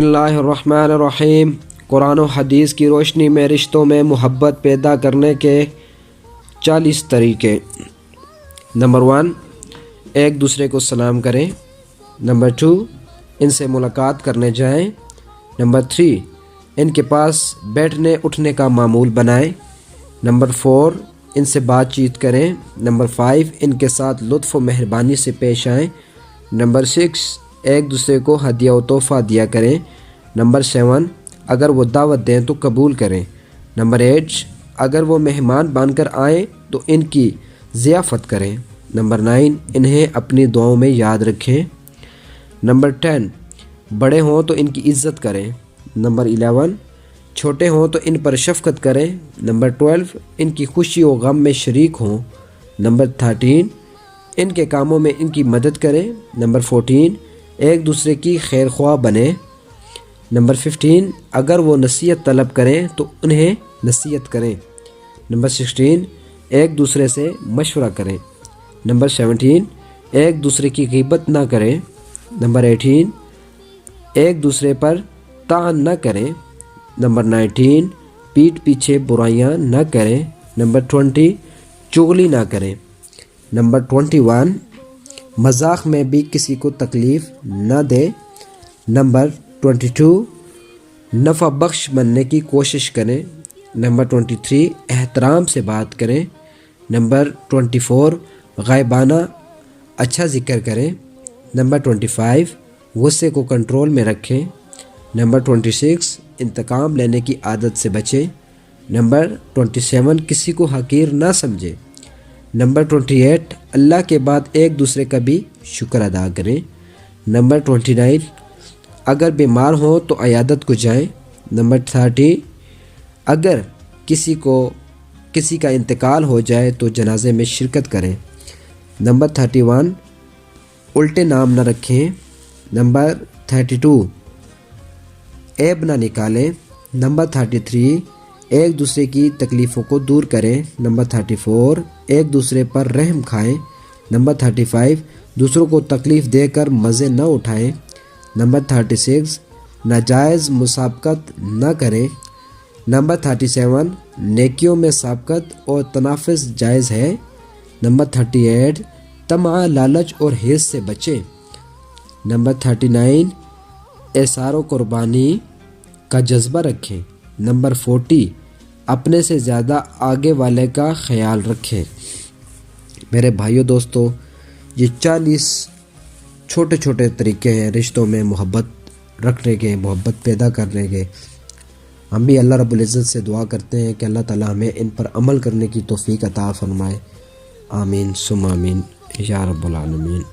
बिस्मिल्लाहिर्रहमानिर्रहीम। कुरान और हदीस की रोशनी में रिश्तों में मुहब्बत पैदा करने के 40 तरीके। नंबर 1, एक दूसरे को सलाम करें। नंबर 2, इनसे मुलाकात करने जाएं। नंबर 3, इनके पास बैठने उठने का मामूल बनाएं। नंबर 4, इनसे बातचीत करें। नंबर 5, इनके साथ लुत्फ़ व मेहरबानी से पेश आएं। नंबर 6, एक दूसरे को हदिया व तोहफ़ा दिया करें। नंबर 7, अगर वो दावत दें तो कबूल करें। नंबर 8, अगर वो मेहमान बनकर आएँ तो इनकी ज़ियाफ़त करें। नंबर 9, इन्हें अपनी दुआओं में याद रखें। नंबर 10, बड़े हों तो इनकी इज़्ज़त करें। नंबर 11, छोटे हों तो इन पर शफ़क़त करें। नंबर 12, इनकी खुशी व गम में शरीक हों। नंबर 13, इनके कामों में इनकी मदद करें। नंबर 14, एक दूसरे की खैर ख्वाह बने। नंबर 15, अगर वो नसीहत तलब करें तो उन्हें नसीहत करें। नंबर 16, एक दूसरे से मशवरा करें। नंबर 17, एक दूसरे की ग़ीबत ना करें। नंबर 18, एक दूसरे पर तान न करें। नंबर 19, पीठ पीछे बुराइयां न करें। नंबर 20, चुगली ना करें। नंबर 21, मजाक में भी किसी को तकलीफ़ न दे। नंबर 22, नफ़ा बख्श बनने की कोशिश करें। नंबर 23, एहतराम से बात करें। नंबर 24, गायबाना अच्छा ज़िक्र करें। नंबर 25, गुस्से को कंट्रोल में रखें। नंबर 26, इंतकाम लेने की आदत से बचें। नंबर 27, किसी को हकीर ना समझें। नंबर 28, अल्लाह के बाद एक दूसरे का भी शुक्र अदा करें। नंबर 29, अगर बीमार हो तो अयादत को जाएं। नंबर 30, अगर किसी का इंतकाल हो जाए तो जनाजे में शिरकत करें। नंबर 31, उल्टे नाम न रखें। नंबर 32, ऐब ना निकालें। नंबर 33, एक दूसरे की तकलीफ़ों को दूर करें। नंबर 34, एक दूसरे पर रहम खाएं। नंबर 35, दूसरों को तकलीफ़ देकर मज़े न उठाएं। नंबर 36, नाजायज़ मुसाबकत न करें। नंबर 37, नेकियों में साबकत और तनाफ़ुस जायज़ है। नंबर 38, तमा, लालच और हिर्स से बचें। नंबर 39, एसार व कुर्बानी का जज्बा रखें। नंबर 40, अपने से ज़्यादा आगे वाले का ख्याल रखें। मेरे भाइयों दोस्तों, ये 40 छोटे छोटे तरीके हैं रिश्तों में मोहब्बत रखने के, मोहब्बत पैदा करने के। हम भी अल्लाह रब्बुल इज़्ज़त से दुआ करते हैं कि अल्लाह ताला हमें इन पर अमल करने की तौफ़ीक अता फ़रमाए। आमीन सुम्मा आमीन या रब्बुल आलमीन।